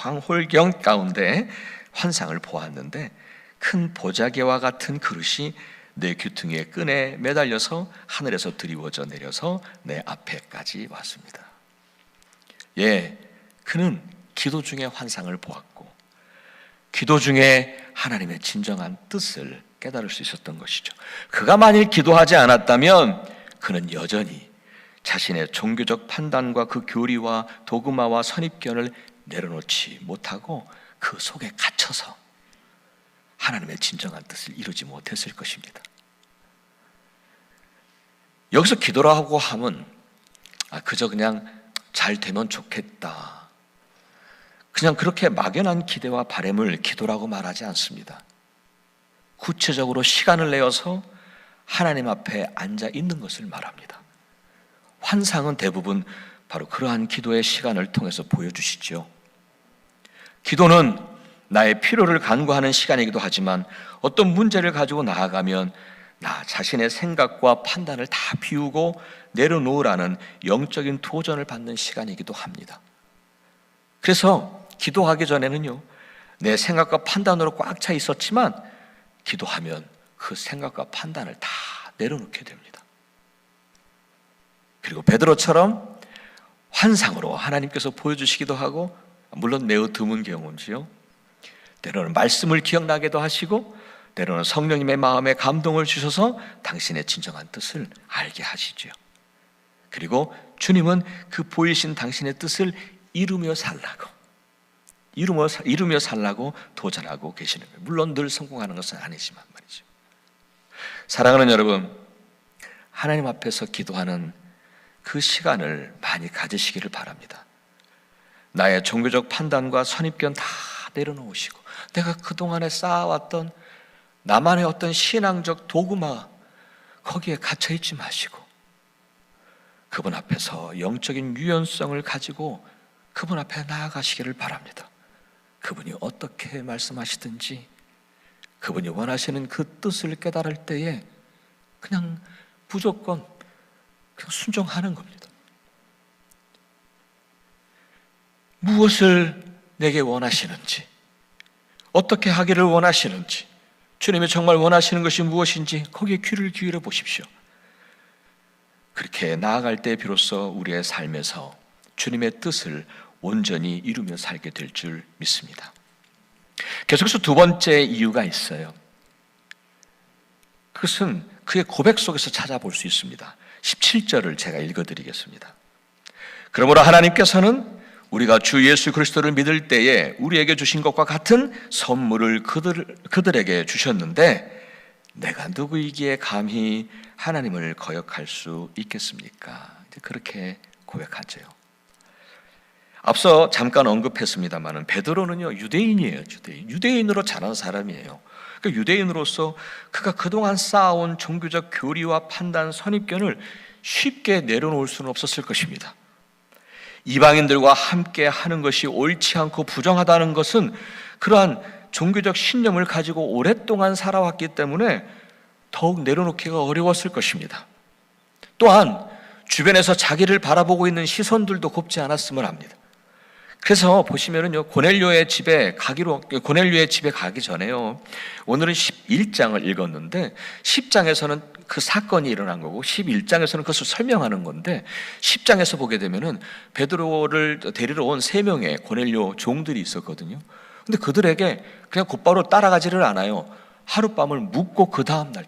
황홀경 가운데 환상을 보았는데 큰 보자개와 같은 그릇이 내 귀퉁이에 끈에 매달려서 하늘에서 드리워져 내려서 내 앞에까지 왔습니다. 그는 기도 중에 환상을 보았고 기도 중에 하나님의 진정한 뜻을 깨달을 수 있었던 것이죠. 그가 만일 기도하지 않았다면 그는 여전히 자신의 종교적 판단과 그 교리와 도그마와 선입견을 내려놓지 못하고 그 속에 갇혀서 하나님의 진정한 뜻을 이루지 못했을 것입니다. 여기서 기도라고 하면 그저 그냥 잘 되면 좋겠다, 그냥 그렇게 막연한 기대와 바람을 기도라고 말하지 않습니다. 구체적으로 시간을 내어서 하나님 앞에 앉아 있는 것을 말합니다. 환상은 대부분 바로 그러한 기도의 시간을 통해서 보여주시죠. 기도는 나의 필요를 간구하는 시간이기도 하지만 어떤 문제를 가지고 나아가면 나 자신의 생각과 판단을 다 비우고 내려놓으라는 영적인 도전을 받는 시간이기도 합니다. 그래서 기도하기 전에는요, 내 생각과 판단으로 꽉 차 있었지만 기도하면 그 생각과 판단을 다 내려놓게 됩니다. 그리고 베드로처럼 환상으로 하나님께서 보여주시기도 하고 물론 매우 드문 경우지요. 때로는 말씀을 기억나게도 하시고 때로는 성령님의 마음에 감동을 주셔서 당신의 진정한 뜻을 알게 하시죠. 그리고 주님은 그 보이신 당신의 뜻을 이루며 살라고 도전하고 계시는 거예요. 물론 늘 성공하는 것은 아니지만 말이죠. 사랑하는 여러분, 하나님 앞에서 기도하는 그 시간을 많이 가지시기를 바랍니다. 나의 종교적 판단과 선입견 다 내려놓으시고 내가 그동안에 쌓아왔던 나만의 어떤 신앙적 도구마 거기에 갇혀있지 마시고 그분 앞에서 영적인 유연성을 가지고 그분 앞에 나아가시기를 바랍니다. 그분이 어떻게 말씀하시든지 그분이 원하시는 그 뜻을 깨달을 때에 그냥 무조건 그냥 순종하는 겁니다. 무엇을 내게 원하시는지, 어떻게 하기를 원하시는지, 주님이 정말 원하시는 것이 무엇인지 거기에 귀를 기울여 보십시오. 그렇게 나아갈 때 비로소 우리의 삶에서 주님의 뜻을 온전히 이루며 살게 될 줄 믿습니다. 계속해서 두 번째 이유가 있어요. 그것은 그의 고백 속에서 찾아볼 수 있습니다. 17절을 제가 읽어드리겠습니다. 그러므로 하나님께서는 우리가 주 예수 그리스도를 믿을 때에 우리에게 주신 것과 같은 선물을 그들에게 주셨는데 내가 누구이기에 감히 하나님을 거역할 수 있겠습니까? 그렇게 고백하죠. 앞서 잠깐 언급했습니다만 베드로는요 유대인이에요. 유대인으로 자란 사람이에요. 그러니까 유대인으로서 그가 그동안 쌓아온 종교적 교리와 판단, 선입견을 쉽게 내려놓을 수는 없었을 것입니다. 이방인들과 함께 하는 것이 옳지 않고 부정하다는 것은 그러한 종교적 신념을 가지고 오랫동안 살아왔기 때문에 더욱 내려놓기가 어려웠을 것입니다. 또한 주변에서 자기를 바라보고 있는 시선들도 곱지 않았음을 압니다. 그래서 보시면은요, 고넬료의 집에 가기 전에요. 오늘은 11장을 읽었는데 10장에서는 그 사건이 일어난 거고 11장에서는 그것을 설명하는 건데 10장에서 보게 되면은 베드로를 데리러 온 3명의 고넬료 종들이 있었거든요. 근데 그들에게 그냥 곧바로 따라가지를 않아요. 하룻밤을 묵고 그 다음날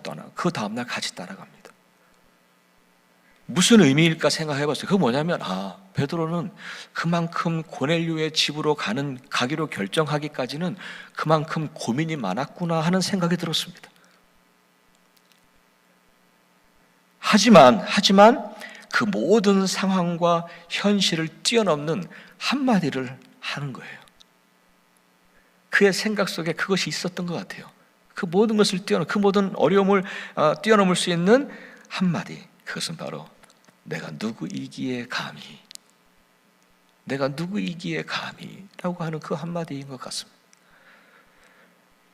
같이 따라갑니다. 무슨 의미일까 생각해 봤어요. 그거 뭐냐면 베드로는 그만큼 고넬료의 집으로 가기로 결정하기까지는 그만큼 고민이 많았구나 하는 생각이 들었습니다. 하지만 그 모든 상황과 현실을 뛰어넘는 한마디를 하는 거예요. 그의 생각 속에 그것이 있었던 것 같아요. 그 모든 것을 그 모든 어려움을 뛰어넘을 수 있는 한마디. 그것은 바로 내가 누구이기에 감히 라고 하는 그 한마디인 것 같습니다.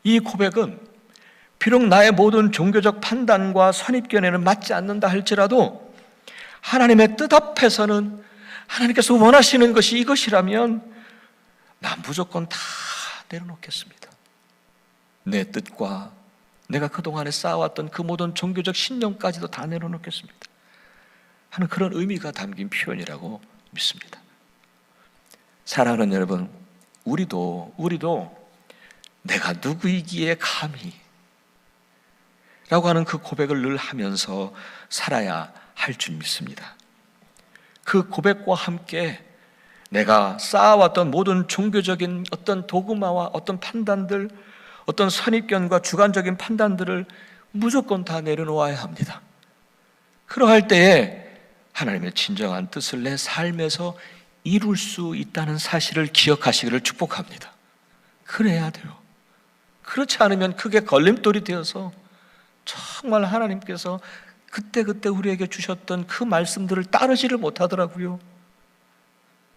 이 고백은 비록 나의 모든 종교적 판단과 선입견에는 맞지 않는다 할지라도 하나님의 뜻 앞에서는 하나님께서 원하시는 것이 이것이라면 난 무조건 다 내려놓겠습니다. 내 뜻과 내가 그동안에 쌓아왔던 그 모든 종교적 신념까지도 다 내려놓겠습니다 하는 그런 의미가 담긴 표현이라고 믿습니다. 사랑하는 여러분, 우리도 내가 누구이기에 감히 라고 하는 그 고백을 늘 하면서 살아야 할 줄 믿습니다. 그 고백과 함께 내가 쌓아왔던 모든 종교적인 어떤 도구마와 어떤 판단들, 어떤 선입견과 주관적인 판단들을 무조건 다 내려놓아야 합니다. 그러할 때에 하나님의 진정한 뜻을 내 삶에서 이룰 수 있다는 사실을 기억하시기를 축복합니다. 그래야 돼요. 그렇지 않으면 그게 걸림돌이 되어서 정말 하나님께서 그때 우리에게 주셨던 그 말씀들을 따르지를 못하더라고요.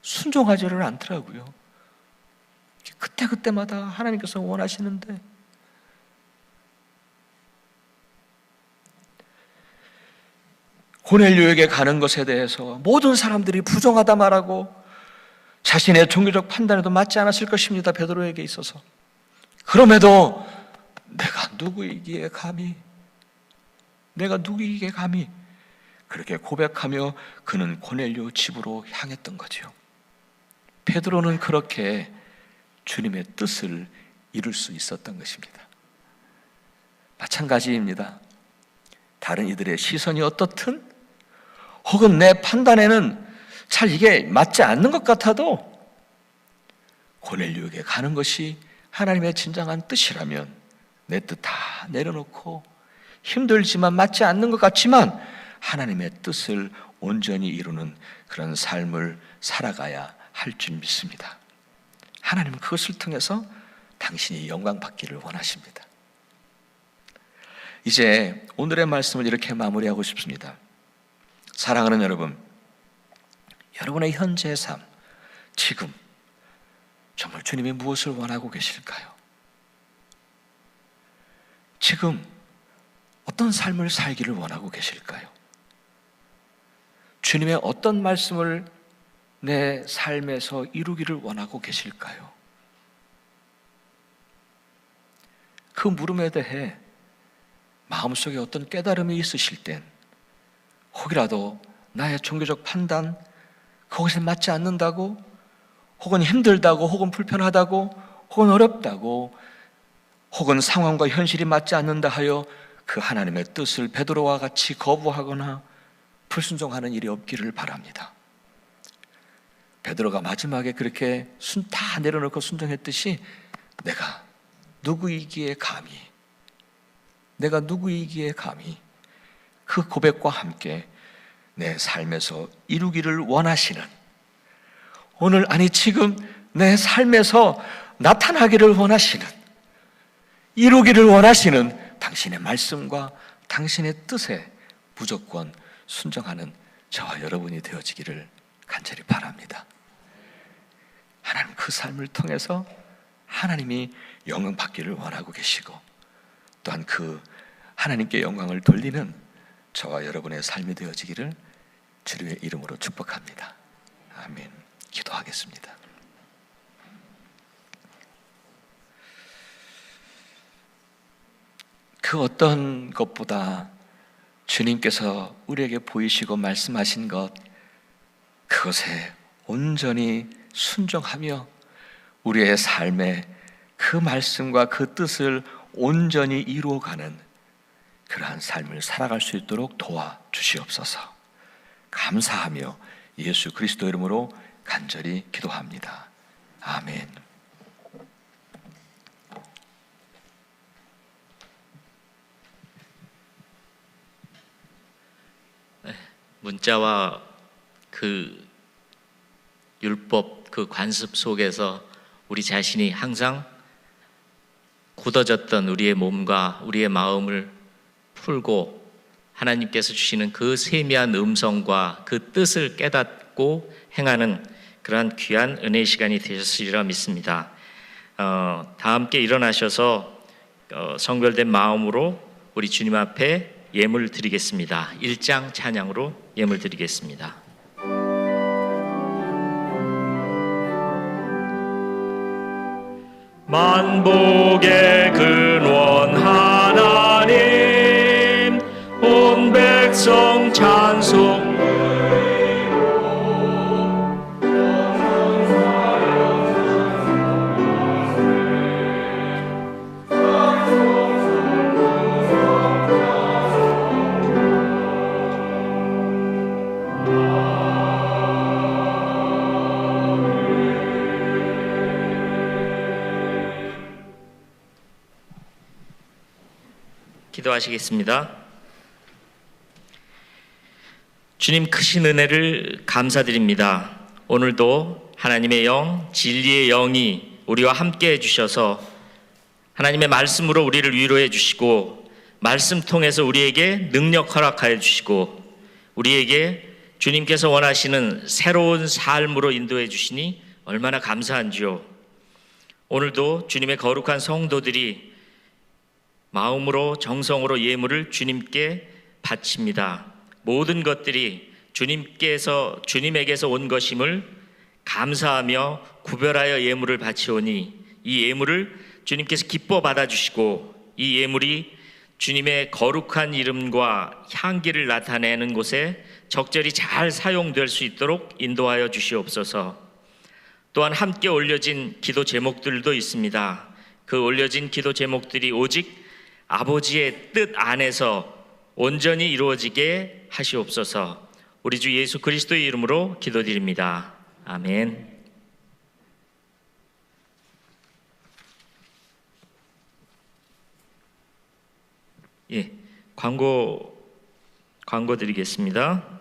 순종하지를 않더라고요. 그때마다 하나님께서 원하시는데 고넬료에게 가는 것에 대해서 모든 사람들이 부정하다 말하고 자신의 종교적 판단에도 맞지 않았을 것입니다. 베드로에게 있어서. 그럼에도 내가 누구이기에 감히 그렇게 고백하며 그는 고넬료 집으로 향했던 거죠. 베드로는 그렇게 주님의 뜻을 이룰 수 있었던 것입니다. 마찬가지입니다. 다른 이들의 시선이 어떻든, 혹은 내 판단에는 잘 이게 맞지 않는 것 같아도 고넬료에게 가는 것이 하나님의 진정한 뜻이라면 내 뜻 다 내려놓고, 힘들지만 맞지 않는 것 같지만 하나님의 뜻을 온전히 이루는 그런 삶을 살아가야 할 줄 믿습니다. 하나님은 그것을 통해서 당신이 영광 받기를 원하십니다. 이제 오늘의 말씀을 이렇게 마무리하고 싶습니다. 사랑하는 여러분, 여러분의 현재의 삶, 지금 정말 주님이 무엇을 원하고 계실까요? 지금 어떤 삶을 살기를 원하고 계실까요? 주님의 어떤 말씀을 내 삶에서 이루기를 원하고 계실까요? 그 물음에 대해 마음속에 어떤 깨달음이 있으실 땐 혹이라도 나의 종교적 판단, 그것에 맞지 않는다고, 혹은 힘들다고, 혹은 불편하다고, 혹은 어렵다고, 혹은 상황과 현실이 맞지 않는다 하여 그 하나님의 뜻을 베드로와 같이 거부하거나 불순종하는 일이 없기를 바랍니다. 베드로가 마지막에 그렇게 다 내려놓고 순종했듯이 내가 누구이기에 감히 그 고백과 함께 내 삶에서 이루기를 원하시는, 오늘 아니 지금 내 삶에서 나타나기를 원하시는, 이루기를 원하시는 당신의 말씀과 당신의 뜻에 무조건 순종하는 저와 여러분이 되어지기를 간절히 바랍니다. 하나님 그 삶을 통해서 하나님이 영광 받기를 원하고 계시고, 또한 그 하나님께 영광을 돌리는 저와 여러분의 삶이 되어지기를 주님의 이름으로 축복합니다. 아멘. 기도하겠습니다. 그 어떤 것보다 주님께서 우리에게 보이시고 말씀하신 것, 그것에 온전히 순종하며 우리의 삶에 그 말씀과 그 뜻을 온전히 이루어가는 그러한 삶을 살아갈 수 있도록 도와주시옵소서. 감사하며 예수 그리스도 이름으로 간절히 기도합니다. 아멘. 문자와 그 율법, 그 관습 속에서 우리 자신이 항상 굳어졌던 우리의 몸과 우리의 마음을 풀고 하나님께서 주시는 그 세미한 음성과 그 뜻을 깨닫고 행하는 그러한 귀한 은혜의 시간이 되셨으리라 믿습니다. 다 함께 일어나셔서 성결된 마음으로 우리 주님 앞에 예물 드리겠습니다. 1장 찬양으로 예물 드리겠습니다. 만복의 근원 하나님, 온 백성 찬송. 기도하시겠습니다. 주님 크신 은혜를 감사드립니다. 오늘도 하나님의 영, 진리의 영이 우리와 함께 해주셔서 하나님의 말씀으로 우리를 위로해 주시고, 말씀 통해서 우리에게 능력 허락하여 주시고, 우리에게 주님께서 원하시는 새로운 삶으로 인도해 주시니 얼마나 감사한지요. 오늘도 주님의 거룩한 성도들이 마음으로 정성으로 예물을 주님께 바칩니다. 모든 것들이 주님에게서 온 것임을 감사하며 구별하여 예물을 바치오니, 이 예물을 주님께서 기뻐 받아주시고, 이 예물이 주님의 거룩한 이름과 향기를 나타내는 곳에 적절히 잘 사용될 수 있도록 인도하여 주시옵소서. 또한 함께 올려진 기도 제목들도 있습니다. 그 올려진 기도 제목들이 오직 아버지의 뜻 안에서 온전히 이루어지게 하시옵소서. 우리 주 예수 그리스도의 이름으로 기도드립니다. 아멘. 예, 광고 드리겠습니다.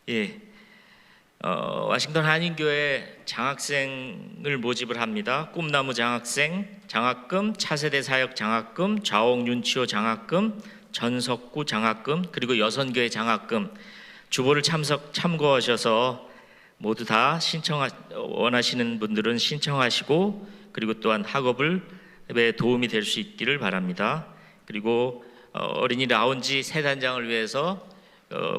예, 와싱턴 한인교회 장학생을 모집을 합니다. 꿈나무 장학생 장학금, 차세대 사역 장학금, 좌옥 윤치호 장학금, 전석구 장학금, 그리고 여선교회 장학금 주보를 참고하셔서 모두 다 원하시는 분들은 신청하시고, 그리고 또한 학업에 도움이 될 수 있기를 바랍니다. 그리고 어린이 라운지 새 단장을 위해서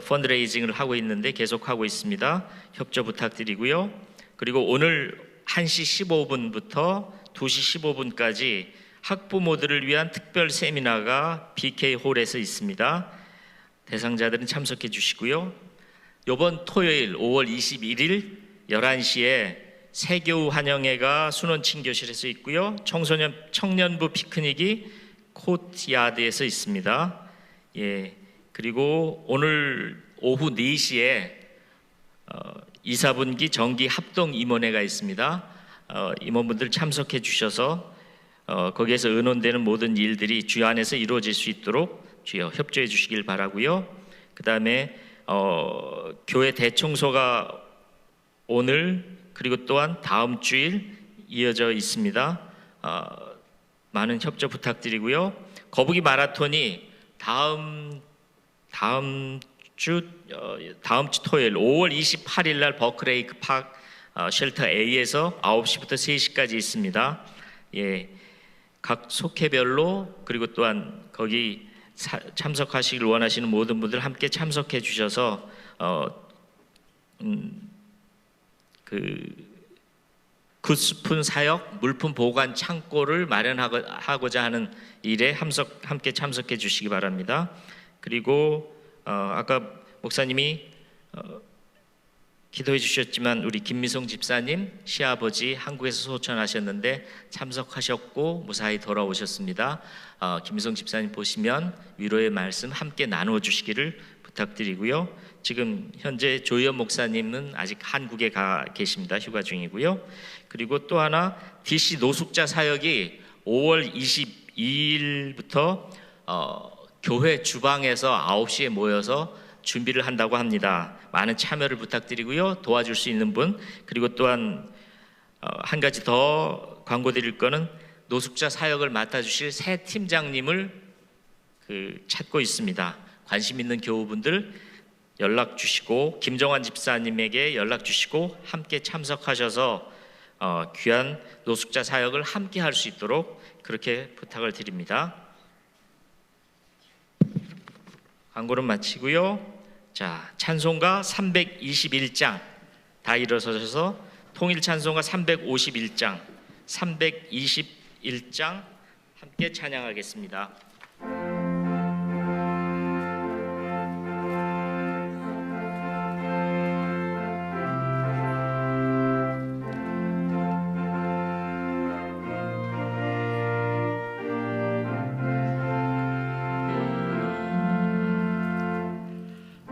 펀드레이징을 하고 있는데 계속하고 있습니다. 협조 부탁드리고요. 그리고 오늘 1시 15분부터 2시 15분까지 학부모들을 위한 특별 세미나가 BK홀에서 있습니다. 대상자들은 참석해 주시고요. 이번 토요일 5월 21일 11시에 세교우 환영회가 순원친 교실에서 있고요. 청년부 피크닉이 코트야드에서 있습니다. 예, 그리고 오늘 오후 4시에 2, 4분기 정기 합동 임원회가 있습니다. 임원분들 참석해 주셔서 거기에서 의논되는 모든 일들이 주 안에서 이루어질 수 있도록 주여 협조해 주시길 바라고요. 그 다음에 교회 대청소가 오늘 그리고 또한 다음 주일 이어져 있습니다. 많은 협조 부탁드리고요. 거북이 마라톤이 다음 주 토요일 5월 28일 날 버크레이크 파크 쉘터 A에서 9시부터 3시까지 있습니다. 예, 각 속회별로 그리고 또한 거기 참석하시길 원하시는 모든 분들 함께 참석해 주셔서 굿스푼 사역 물품 보관 창고를 마련하고자 하는 일에 함께 참석해 주시기 바랍니다. 그리고 아까 목사님이 기도해 주셨지만 우리 김미송 집사님 시아버지 한국에서 소천하셨는데 참석하셨고 무사히 돌아오셨습니다. 김미송 집사님 보시면 위로의 말씀 함께 나누어 주시기를 부탁드리고요. 지금 현재 조희연 목사님은 아직 한국에 가 계십니다. 휴가 중이고요. 그리고 또 하나 DC 노숙자 사역이 5월 22일부터 교회 주방에서 9시에 모여서 준비를 한다고 합니다. 많은 참여를 부탁드리고요. 도와줄 수 있는 분, 그리고 또한 한 가지 더 광고 드릴 거는 노숙자 사역을 맡아주실 새 팀장님을 찾고 있습니다. 관심 있는 교우분들 연락 주시고 김정환 집사님에게 연락 주시고 함께 참석하셔서 귀한 노숙자 사역을 함께 할 수 있도록 그렇게 부탁을 드립니다. 광고는 마치고요. 자, 찬송가 321장 다 일어서셔서 통일 찬송가 351장, 321장 함께 찬양하겠습니다.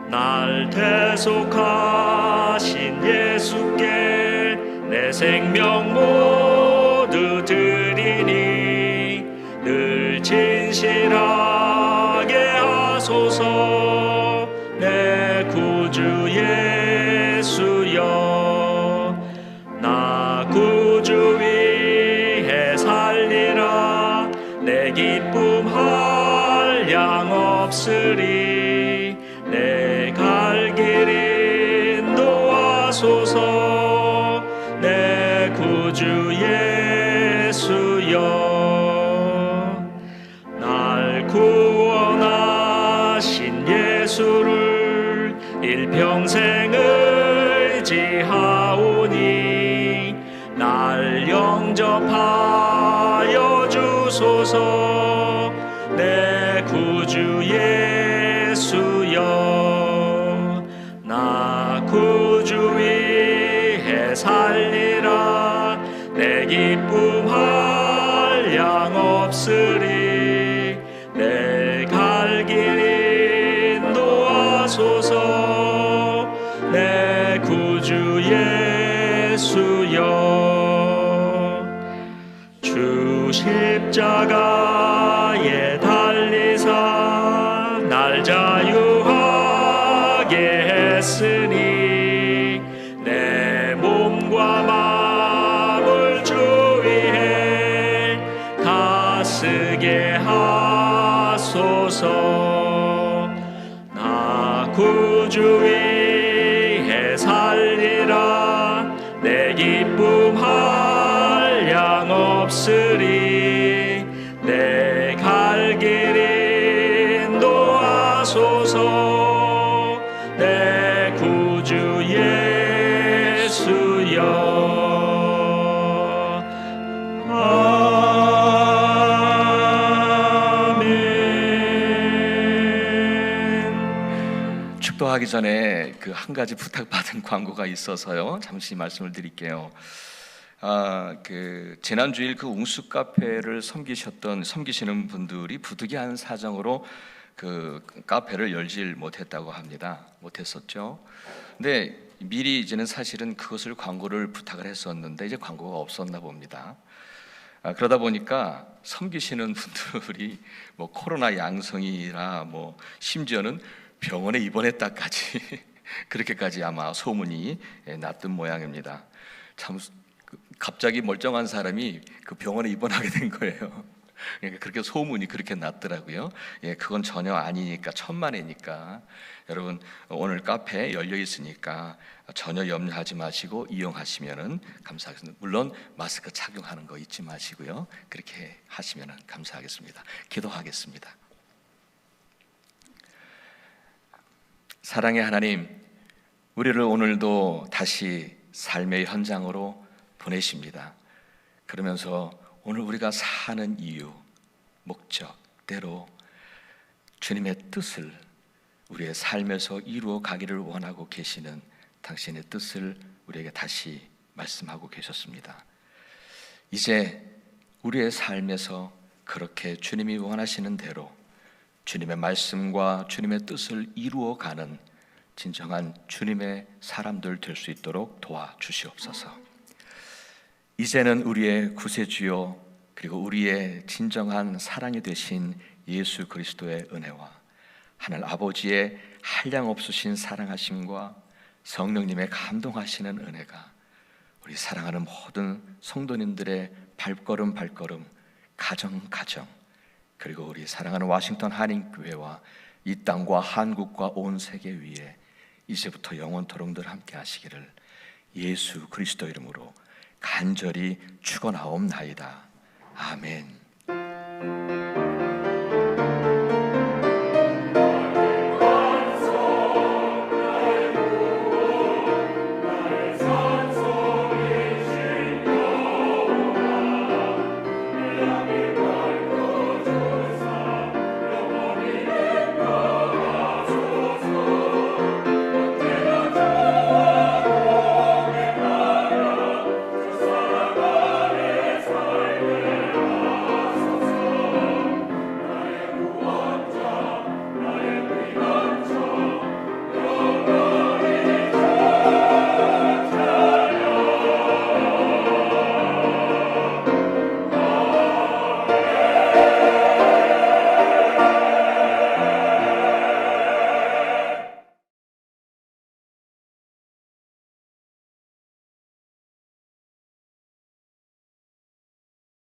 날 대속하신 예수께 내 생명 모두 드리니 늘 진실하게 하소서. 내 구주 예수여, 나 구주 위해 살리라. 내 기쁨 한량 없으리. 내 갈 길 인도하소서. 내 구주 예수여, 날 구원하신 예수를 일평생 의지하오니 날 영접하여 주소서. 내 구주 예수여, 십자가에 달리사 날 자유하게 했으니 내 몸과 마음을 주 위에 다 쓰게 하소서. 나 구주 위에 살리라. 내 기쁨 한량 없으리. 내 갈 길 인도하소서. 내 구주 예수여. 아멘. 축도하기 전에 그 한 가지 부탁받은 광고가 있어서요. 잠시 말씀을 드릴게요. 지난 주일 그 웅수 카페를 섬기시는 분들이 부득이한 사정으로 그 카페를 열질 못했었죠. 근데 미리 이제는 사실은 그것을 광고를 부탁을 했었는데 이제 광고가 없었나 봅니다. 그러다 보니까 섬기시는 분들이 뭐 코로나 양성이라 뭐 심지어는 병원에 입원했다까지 그렇게까지 아마 소문이 났던 모양입니다. 참 갑자기 멀쩡한 사람이 그 병원에 입원하게 된 거예요. 그러니까 그렇게 소문이 그렇게 났더라고요. 그건 전혀 아니니까, 천만에니까 여러분 오늘 카페 열려 있으니까 전혀 염려하지 마시고 이용하시면은 감사하겠습니다. 물론 마스크 착용하는 거 잊지 마시고요. 그렇게 하시면은 감사하겠습니다. 기도하겠습니다. 사랑의 하나님, 우리를 오늘도 다시 삶의 현장으로 보내십니다. 그러면서 오늘 우리가 사는 이유, 목적대로 주님의 뜻을 우리의 삶에서 이루어 가기를 원하고 계시는 당신의 뜻을 우리에게 다시 말씀하고 계셨습니다. 이제 우리의 삶에서 그렇게 주님이 원하시는 대로 주님의 말씀과 주님의 뜻을 이루어가는 진정한 주님의 사람들 될 수 있도록 도와주시옵소서. 이제는 우리의 구세주요 그리고 우리의 진정한 사랑이 되신 예수 그리스도의 은혜와 하늘 아버지의 한량없으신 사랑하심과 성령님의 감동하시는 은혜가 우리 사랑하는 모든 성도님들의 발걸음 가정 그리고 우리 사랑하는 워싱턴 한인교회와 이 땅과 한국과 온 세계 위에 이제부터 영원토록 늘 함께 하시기를 예수 그리스도 이름으로 간절히 축원하옵나이다. 아멘.